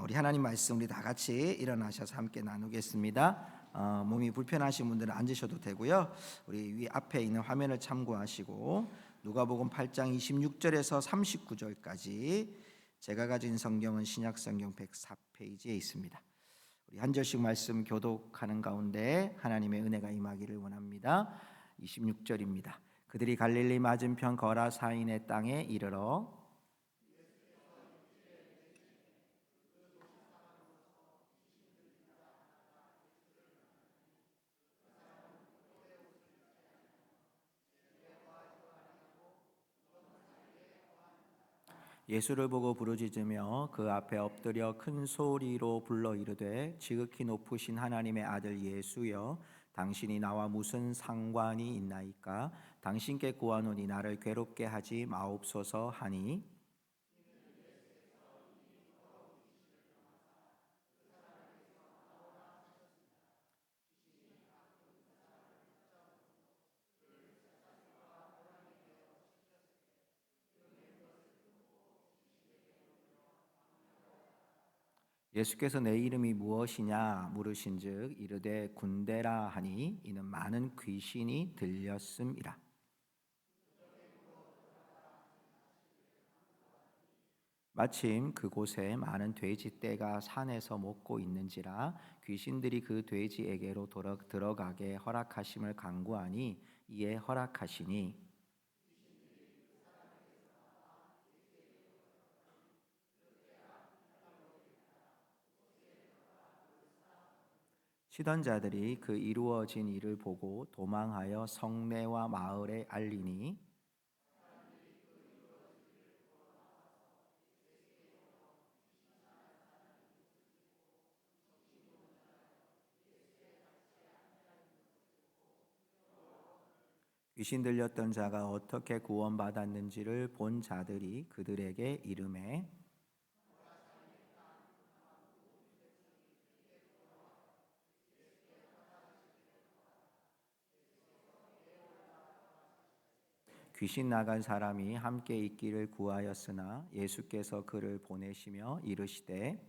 우리 하나님 말씀 우리 다 같이 일어나셔서 함께 나누겠습니다. 몸이 불편하신 분들은 앉으셔도 되고요. 우리 위 앞에 있는 화면을 참고하시고 누가복음 8장 26절에서 39절까지 제가 가진 성경은 신약성경 104페이지에 있습니다. 우리 한 절씩 말씀 교독하는 가운데 하나님의 은혜가 임하기를 원합니다. 26절입니다. 그들이 갈릴리 맞은편 거라사인의 땅에 이르러 예수를 보고 부르짖으며 그 앞에 엎드려 큰 소리로 불러 이르되 지극히 높으신 하나님의 아들 예수여 당신이 나와 무슨 상관이 있나이까 당신께 구하노니 나를 괴롭게 하지 마옵소서 하니 예수께서 내 이름이 무엇이냐 물으신즉 이르되 군대라 하니 이는 많은 귀신이 들렸음이라. 마침 그곳에 많은 돼지떼가 산에서 먹고 있는지라 귀신들이 그 돼지에게로 들어가게 허락하심을 간구하니 이에 허락하시니 치던 자들이 그 이루어진 일을 보고 도망하여 성내와 마을에 알리니 귀신 들렸던 자가 어떻게 구원받았는지를 본 자들이 그들에게 이르매 귀신 나간 사람이 함께 있기를 구하였으나 예수께서 그를 보내시며 이르시되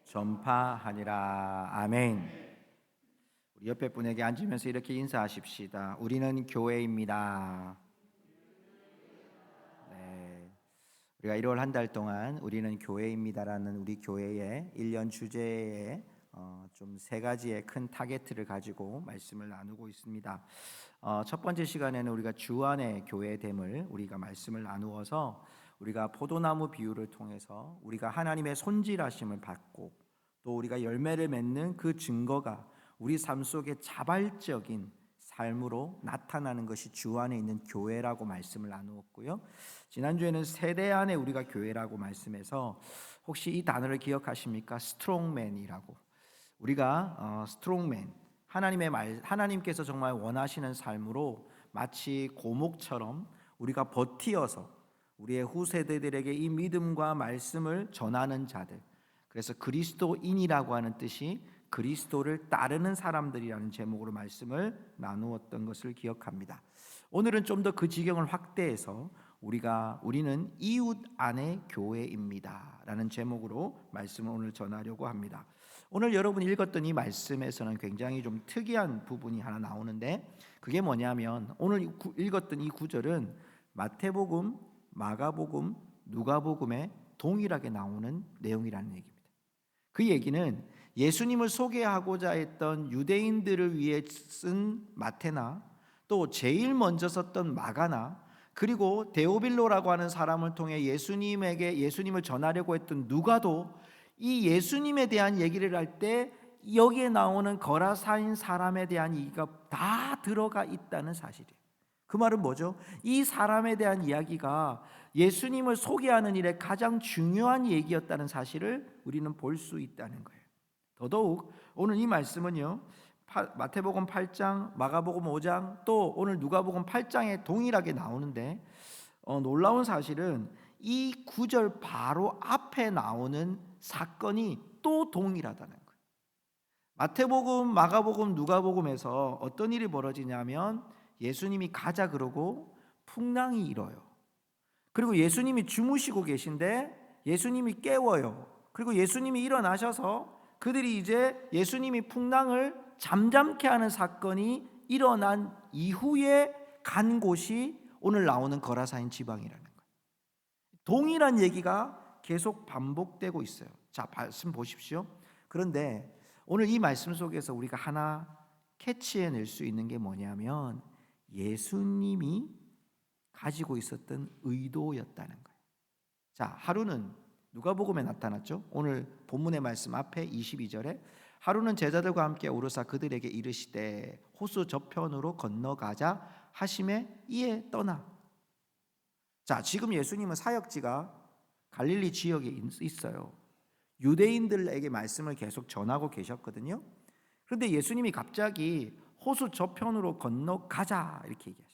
전파하니라. 아멘. 우리 옆에 분에게 앉으면서 이렇게 인사하십시다. 우리는 교회입니다. 네. 우리가 1월 한 달 동안 우리는 교회입니다라는 우리 교회의 1년 주제에 좀 세 가지의 큰 타겟을 가지고 말씀을 나누고 있습니다. 첫 번째 시간에는 우리가 주 안의 교회됨을 우리가 말씀을 나누어서 우리가 포도나무 비유를 통해서 우리가 하나님의 손질하심을 받고 또 우리가 열매를 맺는 그 증거가 우리 삶 속에 자발적인 삶으로 나타나는 것이 주 안에 있는 교회라고 말씀을 나누었고요. 지난주에는 세대 안에 우리가 교회라고 말씀해서 혹시 이 단어를 기억하십니까? 스트롱맨이라고. 우리가 스트롱맨 하나님께서 정말 원하시는 삶으로 마치 고목처럼 우리가 버티어서 우리의 후세대들에게 이 믿음과 말씀을 전하는 자들. 그래서 그리스도인이라고 하는 뜻이 그리스도를 따르는 사람들이라는 제목으로 말씀을 나누었던 것을 기억합니다. 오늘은 좀 더 그 지경을 확대해서 우리는 이웃 안의 교회입니다라는 제목으로 말씀을 오늘 전하려고 합니다. 오늘 여러분이 읽었던 이 말씀에서는 굉장히 좀 특이한 부분이 하나 나오는데 그게 뭐냐면 오늘 읽었던 이 구절은 마태복음, 마가복음, 누가복음에 동일하게 나오는 내용이라는 얘기입니다. 그 얘기는 예수님을 소개하고자 했던 유대인들을 위해 쓴 마태나 또 제일 먼저 썼던 마가나 그리고 데오빌로라고 하는 사람을 통해 예수님을 전하려고 했던 누가도 이 예수님에 대한 얘기를 할 때 여기에 나오는 거라사인 사람에 대한 얘기가 다 들어가 있다는 사실이에요. 그 말은 뭐죠? 이 사람에 대한 이야기가 예수님을 소개하는 일에 가장 중요한 얘기였다는 사실을 우리는 볼 수 있다는 거예요. 더더욱 오늘 이 말씀은요, 마태복음 8장, 마가복음 5장, 또 오늘 누가복음 8장에 동일하게 나오는데 놀라운 사실은 이 구절 바로 앞에 나오는 사건이 또 동일하다는 거예요. 마태복음, 마가복음, 누가복음에서 어떤 일이 벌어지냐면 예수님이 가자 그러고 풍랑이 일어요. 그리고 예수님이 주무시고 계신데 예수님이 깨워요. 그리고 예수님이 일어나셔서 그들이 이제 예수님이 풍랑을 잠잠케 하는 사건이 일어난 이후에 간 곳이 오늘 나오는 거라사인 지방이라는 거예요. 동일한 얘기가 계속 반복되고 있어요. 자, 말씀 보십시오. 그런데 오늘 이 말씀 속에서 우리가 하나 캐치해낼 수 있는 게 뭐냐면 예수님이 가지고 있었던 의도였다는 거예요. 자, 하루는 누가복음에 나타났죠. 오늘 본문의 말씀 앞에 22절에 하루는 제자들과 함께 오르사 그들에게 이르시되 호수 저편으로 건너가자 하심에 이에 떠나. 자, 지금 예수님은 사역지가 갈릴리 지역에 있어요. 유대인들에게 말씀을 계속 전하고 계셨거든요. 그런데 예수님이 갑자기 호수 저편으로 건너가자 이렇게 얘기하셔요.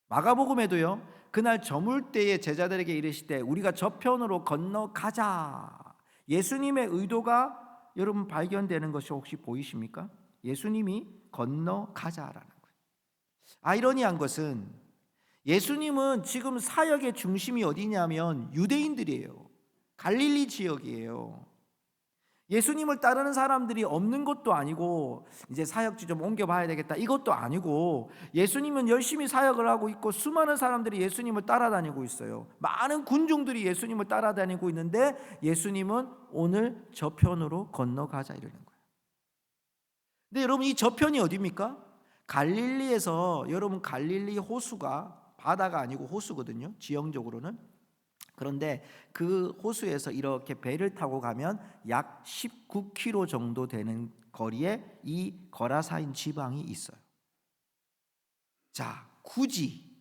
마가복음에도요, 그날 저물 때에 제자들에게 이르시되 우리가 저편으로 건너가자. 예수님의 의도가 여러분 발견되는 것이 혹시 보이십니까? 예수님이 건너가자라는 거예요. 아이러니한 것은 예수님은 지금 사역의 중심이 어디냐면 유대인들이에요. 갈릴리 지역이에요. 예수님을 따르는 사람들이 없는 것도 아니고 이제 사역지 좀 옮겨봐야 되겠다 이것도 아니고 예수님은 열심히 사역을 하고 있고 수많은 사람들이 예수님을 따라다니고 있어요. 많은 군중들이 예수님을 따라다니고 있는데 예수님은 오늘 저편으로 건너가자 이러는 거예요. 근데 여러분 이 저편이 어디입니까? 갈릴리에서 여러분 갈릴리 호수가 바다가 아니고 호수거든요. 지형적으로는. 그런데 그 호수에서 이렇게 배를 타고 가면 약 19km 정도 되는 거리에 이 거라사인 지방이 있어요. 자, 굳이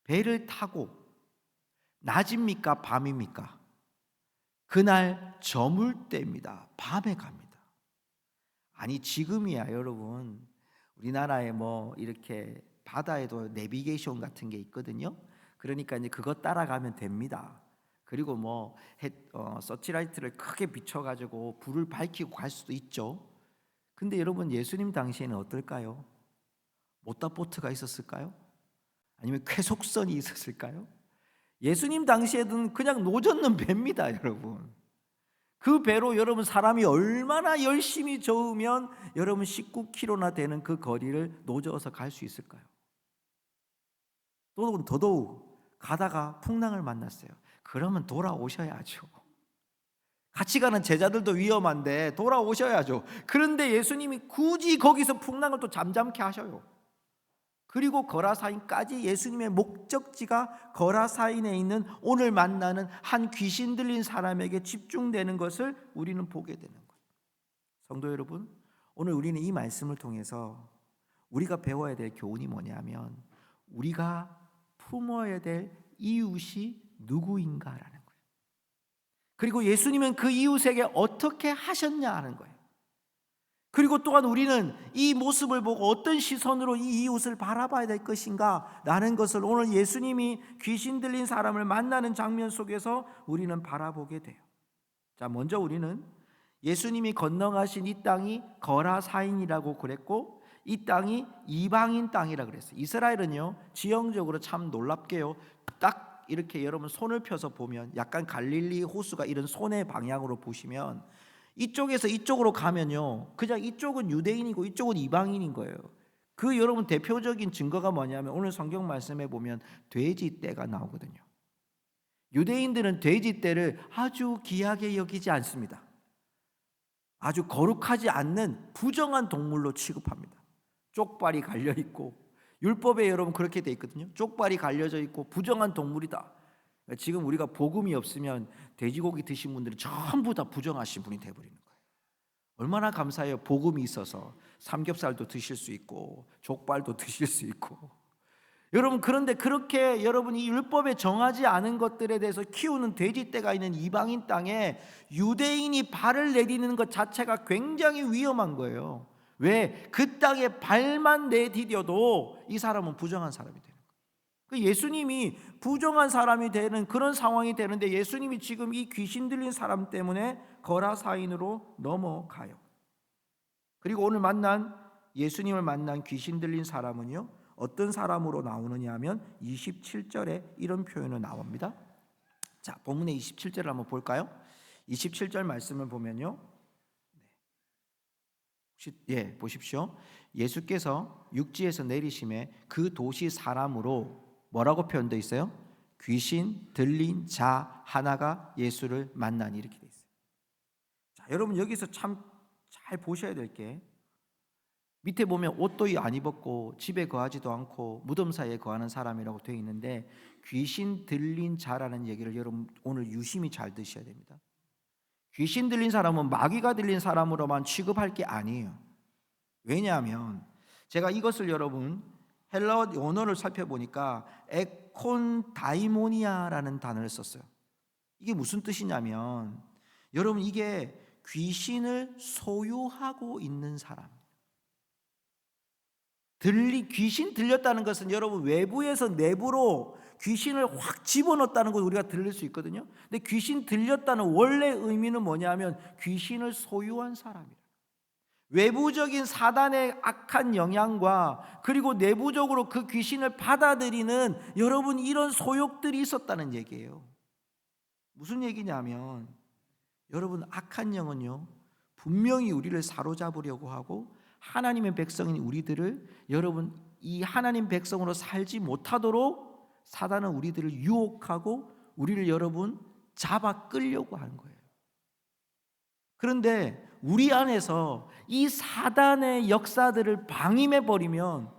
배를 타고 낮입니까? 밤입니까? 그날 저물 때입니다. 밤에 갑니다. 아니 지금이야 여러분 우리나라에 뭐 이렇게 바다에도 내비게이션 같은 게 있거든요. 그러니까 이제 그거 따라가면 됩니다. 그리고 뭐 서치라이트를 크게 비춰가지고 불을 밝히고 갈 수도 있죠. 근데 여러분 예수님 당시에는 어떨까요? 모타보트가 있었을까요? 아니면 쾌속선이 있었을까요? 예수님 당시에는 그냥 노젓는 배입니다, 여러분. 그 배로 여러분 사람이 얼마나 열심히 저으면 여러분 19km나 되는 그 거리를 노저어서 갈 수 있을까요? 또 더더욱 가다가 풍랑을 만났어요. 그러면 돌아오셔야죠. 같이 가는 제자들도 위험한데 돌아오셔야죠. 그런데 예수님이 굳이 거기서 풍랑을 또 잠잠케 하셔요. 그리고 거라사인까지 예수님의 목적지가 거라사인에 있는 오늘 만나는 한 귀신 들린 사람에게 집중되는 것을 우리는 보게 되는 거예요. 성도 여러분, 오늘 우리는 이 말씀을 통해서 우리가 배워야 될 교훈이 뭐냐면 우리가 품어야 될 이웃이 누구인가라는 거예요. 그리고 예수님은 그 이웃에게 어떻게 하셨냐 하는 거예요. 그리고 또한 우리는 이 모습을 보고 어떤 시선으로 이 이웃을 바라봐야 될 것인가 라는 것을 오늘 예수님이 귀신 들린 사람을 만나는 장면 속에서 우리는 바라보게 돼요. 자, 먼저 우리는 예수님이 건너가신 이 땅이 거라사인이라고 그랬고 이 땅이 이방인 땅이라 그랬어요. 이스라엘은요 지형적으로 참 놀랍게요 딱 이렇게 여러분 손을 펴서 보면 약간 갈릴리 호수가 이런 손의 방향으로 보시면 이쪽에서 이쪽으로 가면요 그냥 이쪽은 유대인이고 이쪽은 이방인인 거예요. 그 여러분 대표적인 증거가 뭐냐면 오늘 성경 말씀에 보면 돼지떼가 나오거든요. 유대인들은 돼지떼를 아주 귀하게 여기지 않습니다. 아주 거룩하지 않는 부정한 동물로 취급합니다. 쪽발이 갈려있고 율법에 여러분 그렇게 돼 있거든요. 쪽발이 갈려져 있고 부정한 동물이다. 지금 우리가 복음이 없으면 돼지고기 드신 분들은 전부 다 부정하신 분이 돼버리는 거예요. 얼마나 감사해요. 복음이 있어서 삼겹살도 드실 수 있고 족발도 드실 수 있고 여러분 그런데 그렇게 여러분이 율법에 정하지 않은 것들에 대해서 키우는 돼지떼가 있는 이방인 땅에 유대인이 발을 내디는 것 자체가 굉장히 위험한 거예요. 왜? 그 땅에 발만 내디뎌도 이 사람은 부정한 사람이 되는 거예요. 예수님이 부정한 사람이 되는 그런 상황이 되는데 예수님이 지금 이 귀신 들린 사람 때문에 거라사인으로 넘어가요. 그리고 오늘 만난 예수님을 만난 귀신 들린 사람은요, 어떤 사람으로 나오느냐 하면 27절에 이런 표현이 나옵니다. 자, 본문의 27절을 한번 볼까요? 27절 말씀을 보면요, 보십시오. 예수께서 육지에서 내리심에 그 도시 사람으로 뭐라고 표현되어 있어요? 귀신 들린 자 하나가 예수를 만나니, 이렇게 되어 있어요. 자, 여러분 여기서 참 잘 보셔야 될 게, 밑에 보면 옷도 안 입었고 집에 거하지도 않고 무덤 사이에 거하는 사람이라고 되어 있는데, 귀신 들린 자라는 얘기를 여러분 오늘 유심히 잘 드셔야 됩니다. 귀신 들린 사람은 마귀가 들린 사람으로만 취급할 게 아니에요. 왜냐하면 제가 이것을 여러분 헬라어 원어를 살펴보니까 에콘다이모니아라는 단어를 썼어요. 이게 무슨 뜻이냐면, 여러분 이게 귀신을 소유하고 있는 사람. 귀신 들렸다는 것은 여러분 외부에서 내부로 귀신을 확 집어넣었다는 걸 우리가 들릴 수 있거든요. 근데 귀신 들렸다는 원래 의미는 뭐냐면 귀신을 소유한 사람이라. 외부적인 사단의 악한 영향과 그리고 내부적으로 그 귀신을 받아들이는 여러분 이런 소욕들이 있었다는 얘기예요. 무슨 얘기냐면, 여러분 악한 영은요 분명히 우리를 사로잡으려고 하고 하나님의 백성인 우리들을, 여러분 이 하나님 백성으로 살지 못하도록 사단은 우리들을 유혹하고 우리를 여러분 잡아 끌려고 하는 거예요. 그런데 우리 안에서 이 사단의 역사들을 방임해 버리면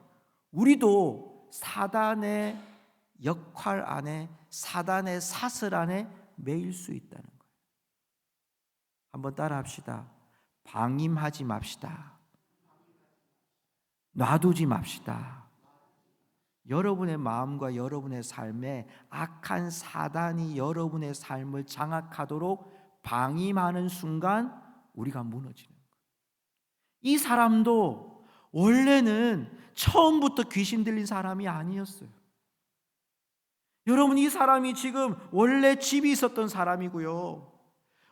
우리도 사단의 역할 안에, 사단의 사슬 안에 매일 수 있다는 거예요. 한번 따라 합시다. 방임하지 맙시다. 놔두지 맙시다. 여러분의 마음과 여러분의 삶에 악한 사단이 여러분의 삶을 장악하도록 방임하는 순간 우리가 무너지는 거예요. 이 사람도 원래는 처음부터 귀신 들린 사람이 아니었어요. 여러분 이 사람이 지금 원래 집이 있었던 사람이고요,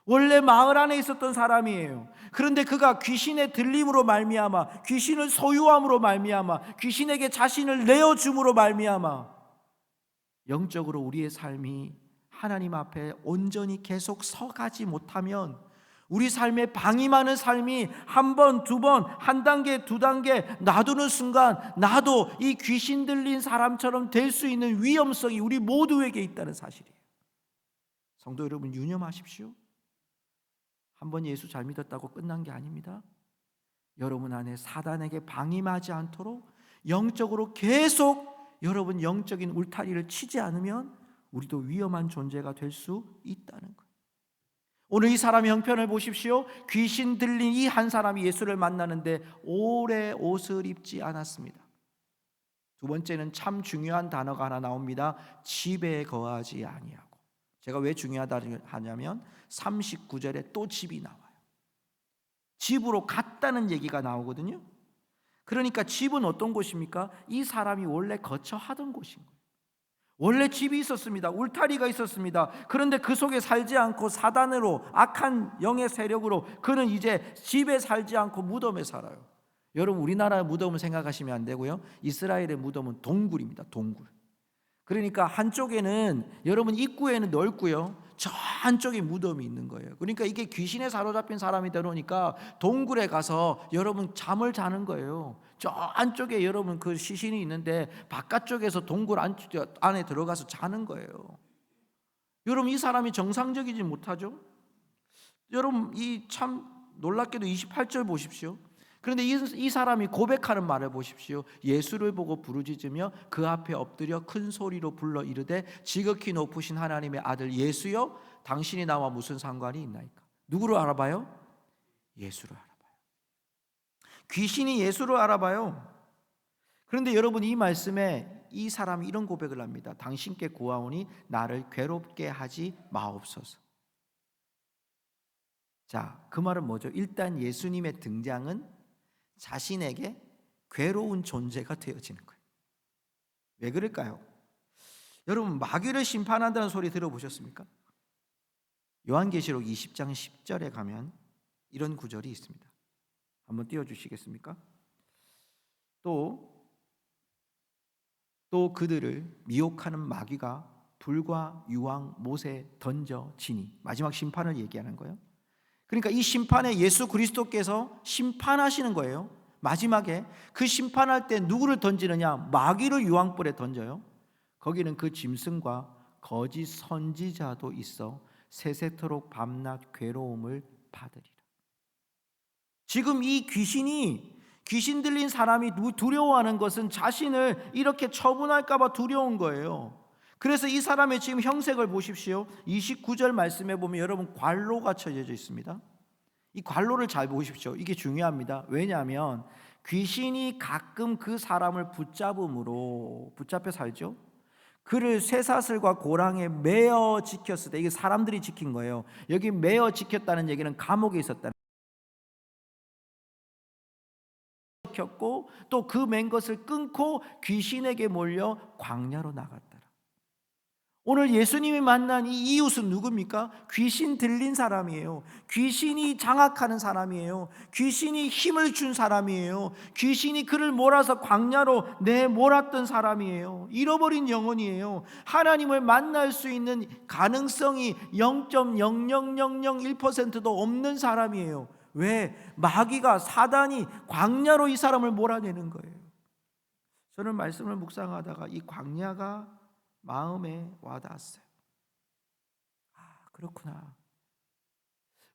원래 마을 안에 있었던 사람이에요. 그런데 그가 귀신의 들림으로 말미암아, 귀신을 소유함으로 말미암아, 귀신에게 자신을 내어줌으로 말미암아 영적으로 우리의 삶이 하나님 앞에 온전히 계속 서가지 못하면 우리 삶에 방임하는 삶이 한 번, 두 번, 한 단계, 두 단계 놔두는 순간 나도 이 귀신 들린 사람처럼 될 수 있는 위험성이 우리 모두에게 있다는 사실이에요. 성도 여러분 유념하십시오. 한번 예수 잘 믿었다고 끝난 게 아닙니다. 여러분 안에 사단에게 방임하지 않도록 영적으로 계속 여러분 영적인 울타리를 치지 않으면 우리도 위험한 존재가 될 수 있다는 거예요. 오늘 이 사람의 형편을 보십시오. 귀신 들린 이 한 사람이 예수를 만나는데 오래 옷을 입지 않았습니다. 두 번째는 참 중요한 단어가 하나 나옵니다. 집에 거하지 아니하고. 제가 왜 중요하다 하냐면 39절에 또 집이 나와요. 집으로 갔다는 얘기가 나오거든요. 그러니까 집은 어떤 곳입니까? 이 사람이 원래 거처 하던 곳인 거예요. 원래 집이 있었습니다. 울타리가 있었습니다. 그런데 그 속에 살지 않고 사단으로, 악한 영의 세력으로 그는 이제 집에 살지 않고 무덤에 살아요. 여러분 우리나라의 무덤을 생각하시면 안 되고요, 이스라엘의 무덤은 동굴입니다. 동굴. 그러니까 한쪽에는 여러분 입구에는 넓고요, 저 한쪽에 무덤이 있는 거예요. 그러니까 이게 귀신에 사로잡힌 사람이 되니까 동굴에 가서 여러분 잠을 자는 거예요. 저 안쪽에 여러분 그 시신이 있는데 바깥쪽에서 동굴 안에 들어가서 자는 거예요. 여러분 이 사람이 정상적이지 못하죠? 여러분 이 참 놀랍게도 28절 보십시오. 그런데 이 사람이 고백하는 말을 보십시오. 예수를 보고 부르짖으며 그 앞에 엎드려 큰 소리로 불러 이르되 지극히 높으신 하나님의 아들 예수여, 당신이 나와 무슨 상관이 있나이까. 누구를 알아봐요? 예수를 알아봐요. 귀신이 예수를 알아봐요. 그런데 여러분 이 말씀에 이 사람이 이런 고백을 합니다. 당신께 구하오니 나를 괴롭게 하지 마옵소서. 자, 그 말은 뭐죠? 일단 예수님의 등장은 자신에게 괴로운 존재가 되어지는 거예요. 왜 그럴까요? 여러분 마귀를 심판한다는 소리 들어보셨습니까? 요한계시록 20장 10절에 가면 이런 구절이 있습니다. 한번 띄워주시겠습니까? 또 그들을 미혹하는 마귀가 불과 유황 못에 던져지니, 마지막 심판을 얘기하는 거예요. 그러니까 이 심판에 예수 그리스도께서 심판하시는 거예요. 마지막에 그 심판할 때 누구를 던지느냐? 마귀를 유황불에 던져요. 거기는 그 짐승과 거짓 선지자도 있어 세세토록 밤낮 괴로움을 받으리라. 지금 이 귀신 들린 사람이 두려워하는 것은 자신을 이렇게 처분할까 봐 두려운 거예요. 그래서 이 사람의 지금 형색을 보십시오. 29절 말씀에 보면 여러분 관로가 쳐져 있습니다. 이 관로를 잘 보십시오. 이게 중요합니다. 왜냐하면 귀신이 가끔 그 사람을 붙잡혀 살죠. 그를 쇠사슬과 고랑에 매어 지켰을 때, 이게 사람들이 지킨 거예요. 여기 매어 지켰다는 얘기는 감옥에 있었다는, 지켰고 또 그 맨 것을 끊고 귀신에게 몰려 광야로 나갔다. 오늘 예수님이 만난 이 이웃은 누굽니까? 귀신 들린 사람이에요. 귀신이 장악하는 사람이에요. 귀신이 힘을 준 사람이에요. 귀신이 그를 몰아서 광야로 내몰았던 사람이에요. 잃어버린 영혼이에요. 하나님을 만날 수 있는 가능성이 0.00001%도 없는 사람이에요. 왜? 마귀가, 사단이 광야로 이 사람을 몰아내는 거예요. 저는 말씀을 묵상하다가 이 광야가 마음에 와닿았어요. 그렇구나.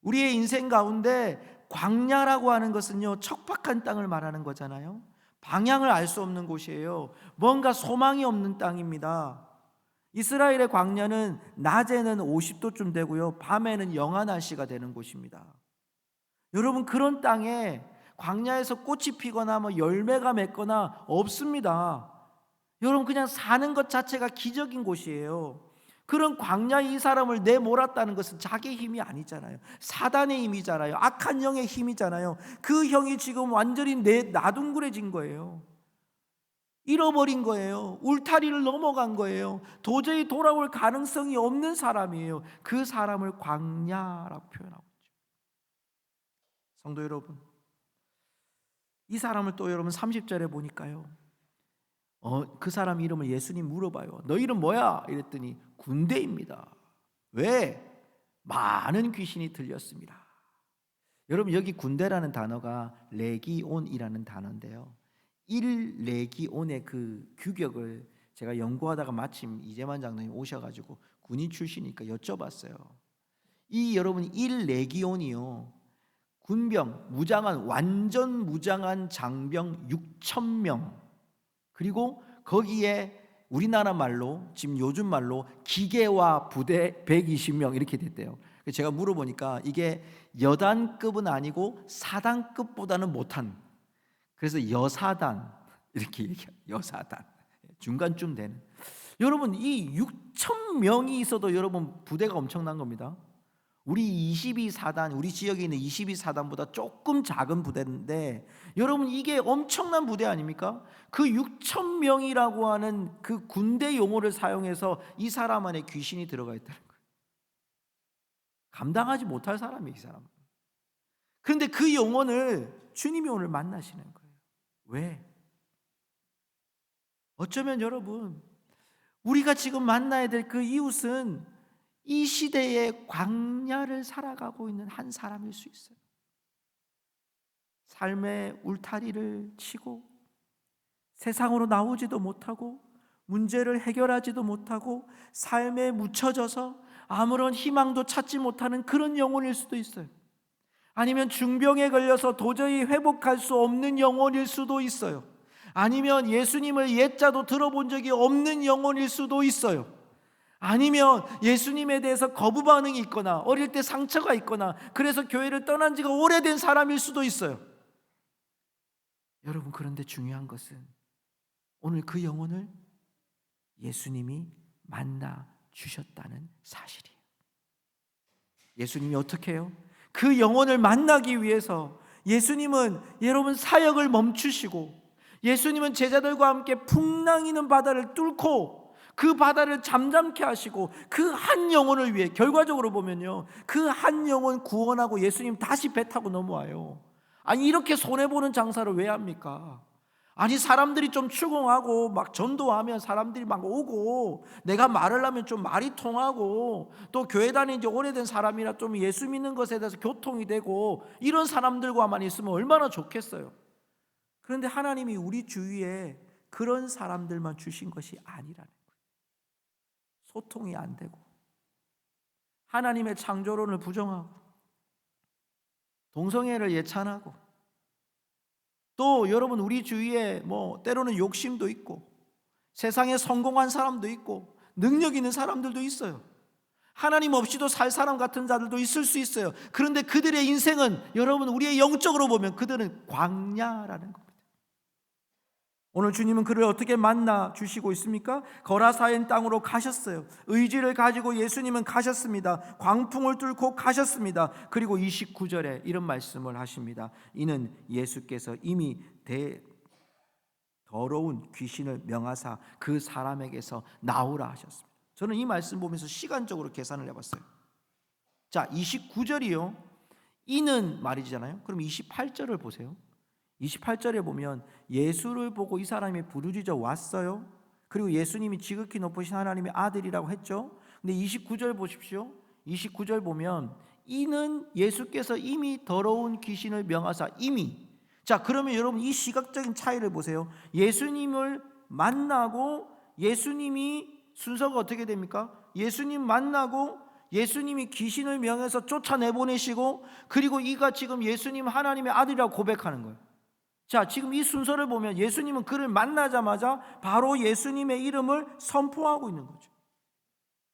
우리의 인생 가운데 광야라고 하는 것은요, 척박한 땅을 말하는 거잖아요. 방향을 알 수 없는 곳이에요. 뭔가 소망이 없는 땅입니다. 이스라엘의 광야는 낮에는 50도쯤 되고요, 밤에는 영하 날씨가 되는 곳입니다. 여러분, 그런 땅에 광야에서 꽃이 피거나 열매가 맺거나 없습니다. 여러분, 그냥 사는 것 자체가 기적인 곳이에요. 그런 광야에 이 사람을 내몰았다는 것은 자기의 힘이 아니잖아요. 사단의 힘이잖아요. 악한 영의 힘이잖아요. 그 형이 지금 완전히 나둥그레진 거예요. 잃어버린 거예요. 울타리를 넘어간 거예요. 도저히 돌아올 가능성이 없는 사람이에요. 그 사람을 광야라고 표현하고 있죠. 성도 여러분, 이 사람을 또 여러분 30절에 보니까요, 그 사람 이름을 예수님 물어봐요. 너 이름 뭐야? 이랬더니 군대입니다. 왜? 많은 귀신이 들렸습니다. 여러분, 여기 군대라는 단어가 레기온이라는 단어인데요, 1레기온의 그 규격을 제가 연구하다가 마침 이재만 장로님 오셔가지고 군인 출신이니까 여쭤봤어요. 이 여러분 1레기온이요, 군병, 완전 무장한 장병 6,000명, 그리고 거기에 우리나라 말로, 지금 요즘 말로 기계와 부대 120명 이렇게 됐대요. 제가 물어보니까 이게 여단급은 아니고 사단급보다는 못한, 그래서 여사단 이렇게 얘기해요. 여사단, 중간쯤 되는. 여러분, 이 6,000명이 있어도 여러분 부대가 엄청난 겁니다. 우리 22사단, 우리 지역에 있는 22사단보다 조금 작은 부대인데, 여러분 이게 엄청난 부대 아닙니까? 그 6,000명이라고 하는 그 군대 용어를 사용해서 이 사람 안에 귀신이 들어가 있다는 거예요. 감당하지 못할 사람이에요, 이 사람은. 그런데 그 영혼을 주님이 오늘 만나시는 거예요. 왜? 어쩌면 여러분, 우리가 지금 만나야 될 그 이웃은 이 시대의 광야를 살아가고 있는 한 사람일 수 있어요. 삶의 울타리를 치고 세상으로 나오지도 못하고 문제를 해결하지도 못하고 삶에 묻혀져서 아무런 희망도 찾지 못하는 그런 영혼일 수도 있어요. 아니면 중병에 걸려서 도저히 회복할 수 없는 영혼일 수도 있어요. 아니면 예수님을 옛자도 들어본 적이 없는 영혼일 수도 있어요. 아니면 예수님에 대해서 거부 반응이 있거나 어릴 때 상처가 있거나 그래서 교회를 떠난 지가 오래된 사람일 수도 있어요. 여러분, 그런데 중요한 것은 오늘 그 영혼을 예수님이 만나 주셨다는 사실이에요. 예수님이 어떻게 해요? 그 영혼을 만나기 위해서 예수님은 여러분 사역을 멈추시고, 예수님은 제자들과 함께 풍랑이는 바다를 뚫고 그 바다를 잠잠케 하시고 그 한 영혼을 위해, 결과적으로 보면요, 그 한 영혼 구원하고 예수님 다시 배 타고 넘어와요. 아니 이렇게 손해보는 장사를 왜 합니까? 아니 사람들이 좀 추궁하고 막 전도하면 사람들이 막 오고, 내가 말을 하면 좀 말이 통하고, 또 교회 다닌 지 오래된 사람이라 좀 예수 믿는 것에 대해서 교통이 되고, 이런 사람들과만 있으면 얼마나 좋겠어요. 그런데 하나님이 우리 주위에 그런 사람들만 주신 것이 아니라는 거예요. 소통이 안 되고, 하나님의 창조론을 부정하고, 동성애를 예찬하고, 또 여러분 우리 주위에 뭐 때로는 욕심도 있고, 세상에 성공한 사람도 있고, 능력 있는 사람들도 있어요. 하나님 없이도 살 사람 같은 자들도 있을 수 있어요. 그런데 그들의 인생은, 여러분 우리의 영적으로 보면 그들은 광야라는 겁니다. 오늘 주님은 그를 어떻게 만나 주시고 있습니까? 거라사인 땅으로 가셨어요. 의지를 가지고 예수님은 가셨습니다. 광풍을 뚫고 가셨습니다. 그리고 29절에 이런 말씀을 하십니다. 이는 예수께서 이미 더러운 귀신을 명하사 그 사람에게서 나오라 하셨습니다. 저는 이 말씀 보면서 시간적으로 계산을 해봤어요. 자, 29절이요. 이는 말이잖아요. 그럼 28절을 보세요. 28절에 보면 예수를 보고 이 사람이 부르짖어 왔어요. 그리고 예수님이 지극히 높으신 하나님의 아들이라고 했죠. 근데 29절 보십시오. 29절 보면 이는 예수께서 이미 더러운 귀신을 명하사, 이미. 자, 그러면 여러분 이 시각적인 차이를 보세요. 예수님을 만나고, 예수님이 순서가 어떻게 됩니까? 예수님 만나고 예수님이 귀신을 명해서 쫓아내보내시고, 그리고 이가 지금 예수님 하나님의 아들이라고 고백하는 거예요. 자, 지금 이 순서를 보면 예수님은 그를 만나자마자 바로 예수님의 이름을 선포하고 있는 거죠.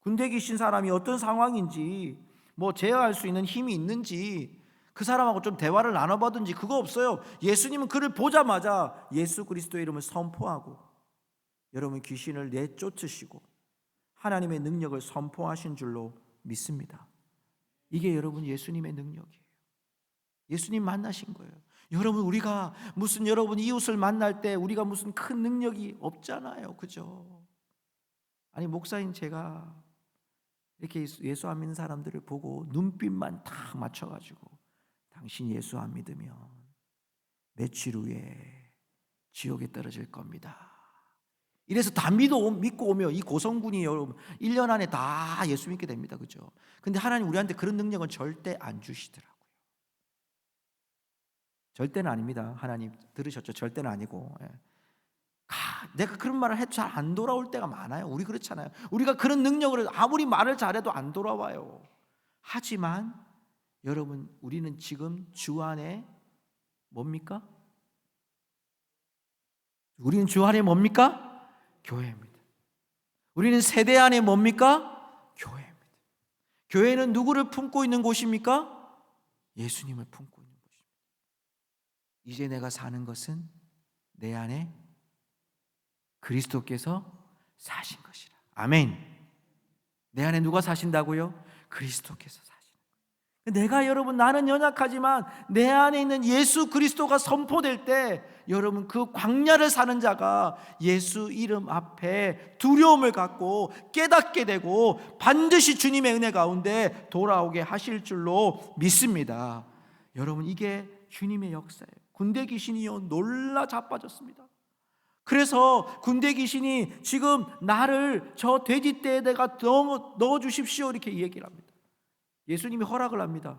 군대 계신 사람이 어떤 상황인지, 뭐 제어할 수 있는 힘이 있는지, 그 사람하고 좀 대화를 나눠보든지, 그거 없어요. 예수님은 그를 보자마자 예수 그리스도의 이름을 선포하고, 여러분 귀신을 내쫓으시고 하나님의 능력을 선포하신 줄로 믿습니다. 이게 여러분 예수님의 능력이에요. 예수님 만나신 거예요. 여러분 우리가 무슨, 여러분 이웃을 만날 때 우리가 무슨 큰 능력이 없잖아요. 그죠? 아니 목사인 제가 이렇게 예수 안 믿는 사람들을 보고 눈빛만 딱 맞춰가지고, 당신 예수 안 믿으면 며칠 후에 지옥에 떨어질 겁니다. 이래서 다 믿고 오면 이 고성군이 여러분 1년 안에 다 예수 믿게 됩니다. 그죠? 근데 하나님 우리한테 그런 능력은 절대 안 주시더라고요. 절대는 아닙니다. 하나님 들으셨죠? 절대는 아니고. 내가 그런 말을 해도 잘 안 돌아올 때가 많아요. 우리 그렇잖아요. 우리가 그런 능력을 아무리 말을 잘해도 안 돌아와요. 하지만 여러분 우리는 지금 주 안에 뭡니까? 우리는 주 안에 뭡니까? 교회입니다. 우리는 세대 안에 뭡니까? 교회입니다. 교회는 누구를 품고 있는 곳입니까? 예수님을 품고 있는 곳입니다. 이제 내가 사는 것은 내 안에 그리스도께서 사신 것이라. 아멘. 내 안에 누가 사신다고요? 그리스도께서 사시는 거예요. 내가, 여러분 나는 연약하지만 내 안에 있는 예수 그리스도가 선포될 때, 여러분 그 광야를 사는 자가 예수 이름 앞에 두려움을 갖고 깨닫게 되고 반드시 주님의 은혜 가운데 돌아오게 하실 줄로 믿습니다. 여러분 이게 주님의 역사예요. 군대 귀신이요 놀라 자빠졌습니다. 그래서 군대 귀신이 지금 나를 저 돼지떼에 내가 넣어 주십시오 이렇게 얘기를 합니다. 예수님이 허락을 합니다.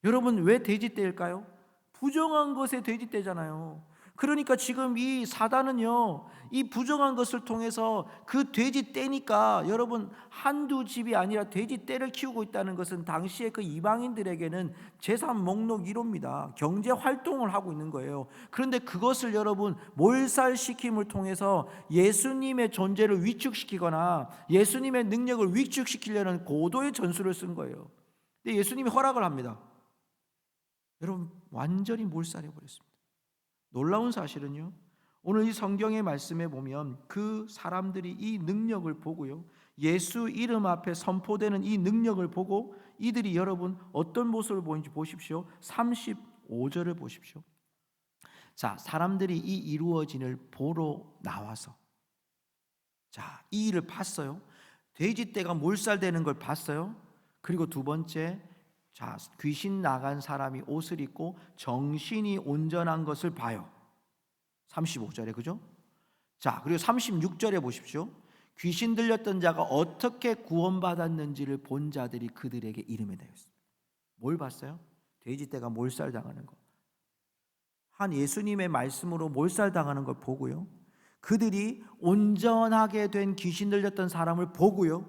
여러분 왜 돼지떼일까요? 부정한 것에 돼지떼잖아요. 그러니까 지금 이 사단은요, 이 부정한 것을 통해서 그 돼지떼니까, 여러분 한두 집이 아니라 돼지떼를 키우고 있다는 것은 당시에 그 이방인들에게는 재산 목록 1호입니다. 경제 활동을 하고 있는 거예요. 그런데 그것을 여러분 몰살시킴을 통해서 예수님의 존재를 위축시키거나 예수님의 능력을 위축시키려는 고도의 전술을 쓴 거예요. 근데 예수님이 허락을 합니다. 여러분 완전히 몰살해버렸습니다. 놀라운 사실은요, 오늘 이 성경의 말씀에 보면 그 사람들이 이 능력을 보고요, 예수 이름 앞에 선포되는 이 능력을 보고 이들이 여러분 어떤 모습을 보이는지 보십시오. 35절을 보십시오. 자, 사람들이 이 이루어진을 보러 나와서, 자, 이 일을 봤어요. 돼지떼가 몰살되는 걸 봤어요. 그리고 두 번째, 자, 귀신 나간 사람이 옷을 입고 정신이 온전한 것을 봐요. 35절에, 그죠? 자, 그리고 36절에 보십시오. 귀신 들렸던 자가 어떻게 구원받았는지를 본 자들이 그들에게 이름에 대했습니다. 뭘 봤어요? 돼지떼가 몰살당하는 거, 한 예수님의 말씀으로 몰살당하는 걸 보고요, 그들이 온전하게 된 귀신 들렸던 사람을 보고요,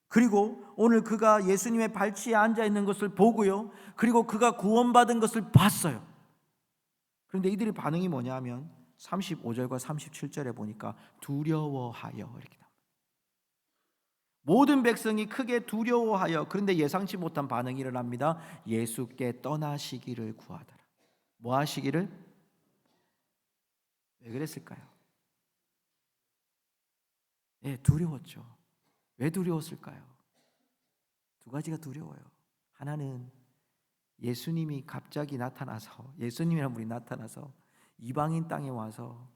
그리고 오늘 그가 예수님의 발치에 앉아 있는 것을 보고요, 그리고 그가 구원받은 것을 봤어요. 그런데 이들의 반응이 뭐냐 하면 35절과 37절에 보니까 두려워하여 이렇게 나옵니다. 모든 백성이 크게 두려워하여, 그런데 예상치 못한 반응이 일어납니다. 예수께 떠나시기를 구하더라. 뭐 하시기를? 왜 그랬을까요? 두려웠죠. 왜 두려웠을까요? 두 가지가 두려워요. 하나는 예수님이 갑자기 나타나서, 예수님이라는 분이 나타나서 이방인 땅에 와서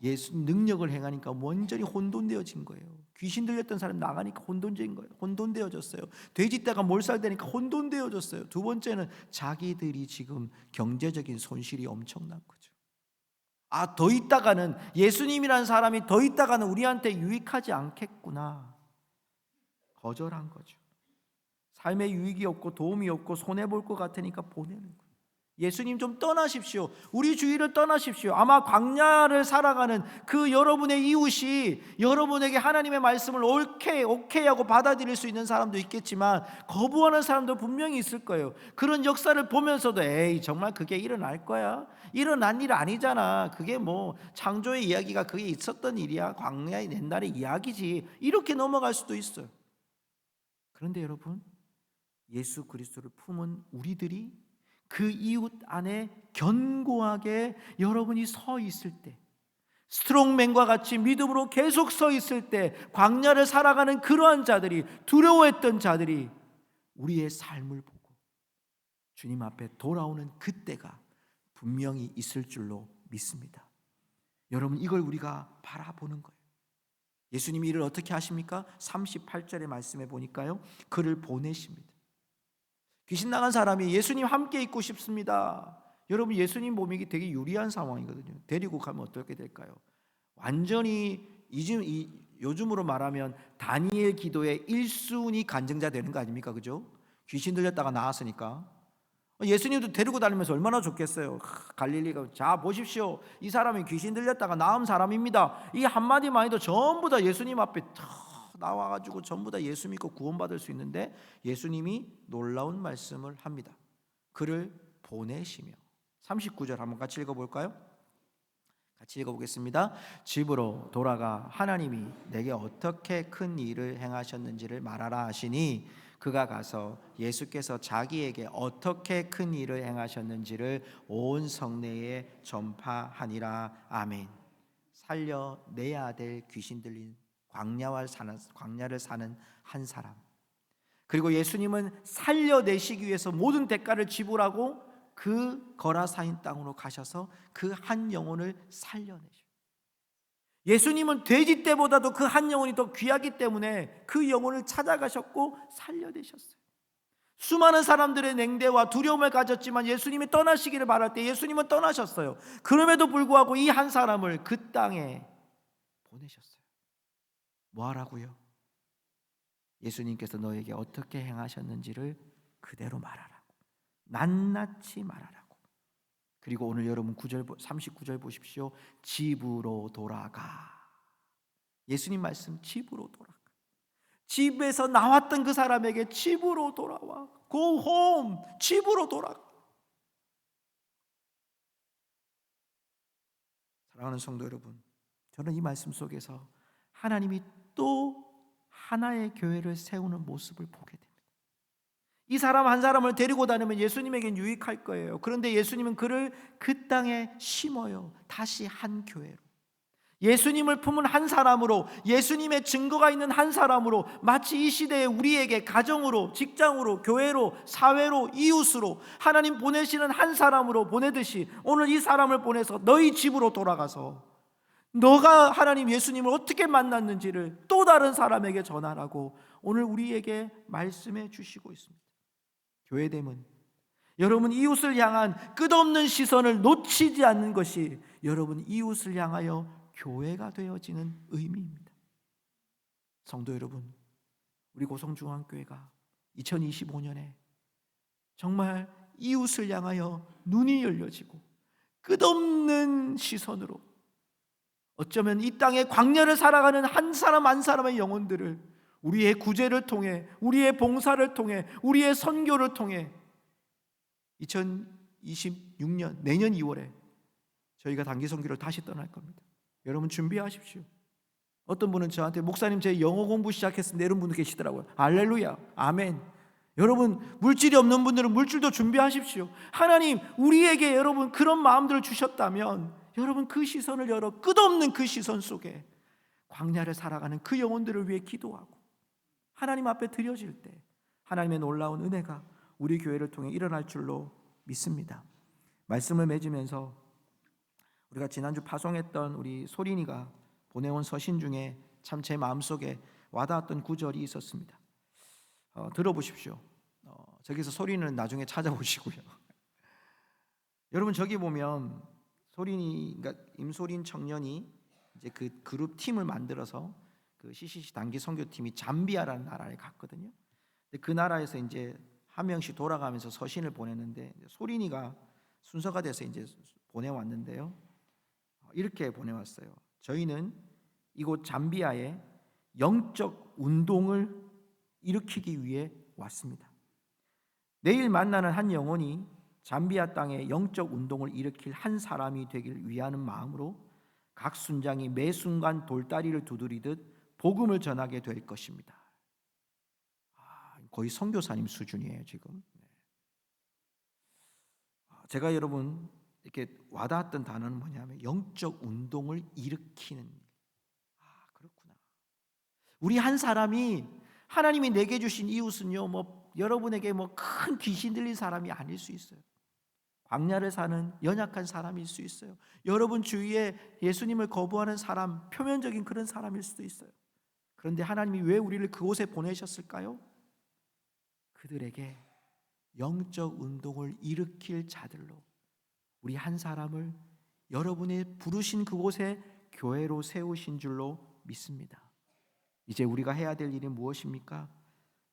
예수 능력을 행하니까 완전히 혼돈되어진 거예요. 귀신 들렸던 사람 나가니까 혼돈된 거예요. 혼돈되어졌어요. 돼지떼가 몰살되니까 혼돈되어졌어요. 두 번째는 자기들이 지금 경제적인 손실이 엄청난 거죠. 더 있다가는, 예수님이라는 사람이 더 있다가는 우리한테 유익하지 않겠구나, 거절한 거죠. 삶에 유익이 없고 도움이 없고 손해볼 것 같으니까 보내는 거예요. 예수님 좀 떠나십시오. 우리 주위를 떠나십시오. 아마 광야를 살아가는 그 여러분의 이웃이 여러분에게 하나님의 말씀을 오케이 하고 받아들일 수 있는 사람도 있겠지만 거부하는 사람도 분명히 있을 거예요. 그런 역사를 보면서도 에이, 정말 그게 일어날 거야? 일어난 일 아니잖아. 그게 뭐 창조의 이야기가 그게 있었던 일이야. 광야의 옛날의 이야기지. 이렇게 넘어갈 수도 있어요. 그런데 여러분, 예수 그리스도를 품은 우리들이 그 이웃 안에 견고하게 여러분이 서 있을 때, 스트롱맨과 같이 믿음으로 계속 서 있을 때, 광야를 살아가는 그러한 자들이, 두려워했던 자들이 우리의 삶을 보고 주님 앞에 돌아오는 그때가 분명히 있을 줄로 믿습니다. 여러분, 이걸 우리가 바라보는 거예요. 예수님이 이를 어떻게 하십니까? 38절의 말씀에 보니까요, 그를 보내십니다. 귀신 나간 사람이 예수님 함께 있고 싶습니다. 여러분, 예수님 몸이 되게 유리한 상황이거든요. 데리고 가면 어떻게 될까요? 완전히 요즘으로 말하면 다니엘 기도의 1순위 간증자 되는 거 아닙니까? 그죠? 귀신 들렸다가 나왔으니까 예수님도 데리고 다니면서 얼마나 좋겠어요. 갈릴리가, 자 보십시오, 이 사람이 귀신 들렸다가 나은 사람입니다. 이 한마디만 해도 전부 다 예수님 앞에 나와가지고 전부 다 예수 믿고 구원받을 수 있는데, 예수님이 놀라운 말씀을 합니다. 그를 보내시며. 39절 한번 같이 읽어볼까요? 같이 읽어보겠습니다. 집으로 돌아가 하나님이 내게 어떻게 큰 일을 행하셨는지를 말하라 하시니, 그가 가서 예수께서 자기에게 어떻게 큰 일을 행하셨는지를 온 성내에 전파하니라. 아멘. 살려내야 될 귀신 들린 광야를 사는 한 사람, 그리고 예수님은 살려내시기 위해서 모든 대가를 지불하고 그 거라사인 땅으로 가셔서 그 한 영혼을 살려내셔. 예수님은 돼지떼보다도 그 한 영혼이 더 귀하기 때문에 그 영혼을 찾아가셨고 살려내셨어요. 수많은 사람들의 냉대와 두려움을 가졌지만 예수님이 떠나시기를 바랄 때 예수님은 떠나셨어요. 그럼에도 불구하고 이 한 사람을 그 땅에 보내셨어요. 뭐 하라고요? 예수님께서 너에게 어떻게 행하셨는지를 그대로 말하라고, 낱낱이 말하라고. 그리고 오늘 여러분 39절 보십시오. 집으로 돌아가. 예수님 말씀, 집으로 돌아가. 집에서 나왔던 그 사람에게 집으로 돌아와. Go home. 집으로 돌아가. 사랑하는 성도 여러분, 저는 이 말씀 속에서 하나님이 또 하나의 교회를 세우는 모습을 보게 됩니다. 이 사람 한 사람을 데리고 다니면 예수님에겐 유익할 거예요. 그런데 예수님은 그를 그 땅에 심어요. 다시 한 교회로, 예수님을 품은 한 사람으로, 예수님의 증거가 있는 한 사람으로, 마치 이 시대에 우리에게 가정으로, 직장으로, 교회로, 사회로, 이웃으로 하나님 보내시는 한 사람으로 보내듯이 오늘 이 사람을 보내서 너희 집으로 돌아가서 너가 하나님 예수님을 어떻게 만났는지를 또 다른 사람에게 전하라고 오늘 우리에게 말씀해 주시고 있습니다. 교회됨은 여러분 이웃을 향한 끝없는 시선을 놓치지 않는 것이 여러분 이웃을 향하여 교회가 되어지는 의미입니다. 성도 여러분, 우리 고성중앙교회가 2025년에 정말 이웃을 향하여 눈이 열려지고 끝없는 시선으로 어쩌면 이 땅의 광야를 살아가는 한 사람 한 사람의 영혼들을 우리의 구제를 통해, 우리의 봉사를 통해, 우리의 선교를 통해 2026년 내년 2월에 저희가 단기 선교를 다시 떠날 겁니다. 여러분 준비하십시오. 어떤 분은 저한테 목사님 제 영어 공부 시작했습니다 이런 분도 계시더라고요. 할렐루야, 아멘. 여러분 물질이 없는 분들은 물질도 준비하십시오. 하나님 우리에게 여러분 그런 마음들을 주셨다면 여러분 그 시선을 열어 끝없는 그 시선 속에 광야를 살아가는 그 영혼들을 위해 기도하고 하나님 앞에 드려질 때 하나님의 놀라운 은혜가 우리 교회를 통해 일어날 줄로 믿습니다. 말씀을 맺으면서 우리가 지난주 파송했던 우리 소린이가 보내온 서신 중에 참 제 마음속에 와닿았던 구절이 있었습니다. 들어보십시오. 저기서 소리는 나중에 찾아보시고요. 여러분 저기 보면 소린이, 그러니까 임소린 청년이 이제 그 그룹 팀을 만들어서 그 CCC 단기 선교팀이 잠비아라는 나라에 갔거든요. 근데 그 나라에서 이제 한 명씩 돌아가면서 서신을 보냈는데 소린이가 순서가 돼서 이제 보내왔는데요. 이렇게 보내왔어요. 저희는 이곳 잠비아에 영적 운동을 일으키기 위해 왔습니다. 내일 만나는 한 영혼이 잠비아 땅에 영적 운동을 일으킬 한 사람이 되길 위하는 마음으로 각 순장이 매 순간 돌다리를 두드리듯 복음을 전하게 될 것입니다. 거의 선교사님 수준이에요 지금. 제가 여러분 이렇게 와닿았던 단어는 뭐냐면 영적 운동을 일으키는. 그렇구나. 우리 한 사람이 하나님이 내게 주신 이웃은요, 여러분에게 큰 귀신 들린 사람이 아닐 수 있어요. 광야를 사는 연약한 사람일 수 있어요. 여러분 주위에 예수님을 거부하는 사람, 표면적인 그런 사람일 수도 있어요. 그런데 하나님이 왜 우리를 그곳에 보내셨을까요? 그들에게 영적 운동을 일으킬 자들로 우리 한 사람을 여러분이 부르신 그곳에 교회로 세우신 줄로 믿습니다. 이제 우리가 해야 될 일이 무엇입니까?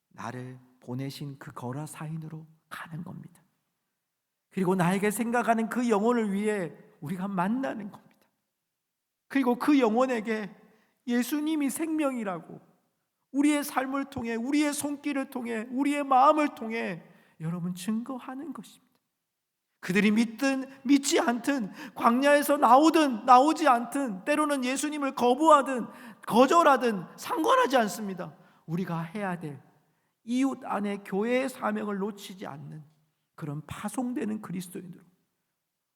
나를 보내신 그 거라사인으로 가는 겁니다. 그리고 나에게 생각하는 그 영혼을 위해 우리가 만나는 겁니다. 그리고 그 영혼에게 예수님이 생명이라고 우리의 삶을 통해, 우리의 손길을 통해, 우리의 마음을 통해 여러분 증거하는 것입니다. 그들이 믿든 믿지 않든, 광야에서 나오든 나오지 않든, 때로는 예수님을 거부하든 거절하든 상관하지 않습니다. 우리가 해야 될 이웃 안에 교회의 사명을 놓치지 않는 그런 파송되는 그리스도인으로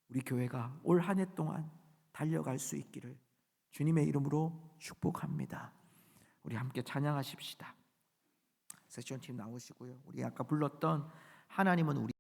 우리 교회가 올 한 해 동안 달려갈 수 있기를 주님의 이름으로 축복합니다. 우리 함께 찬양하십시다. 섹션팀 나오시고요. 우리 아까 불렀던 하나님은 우리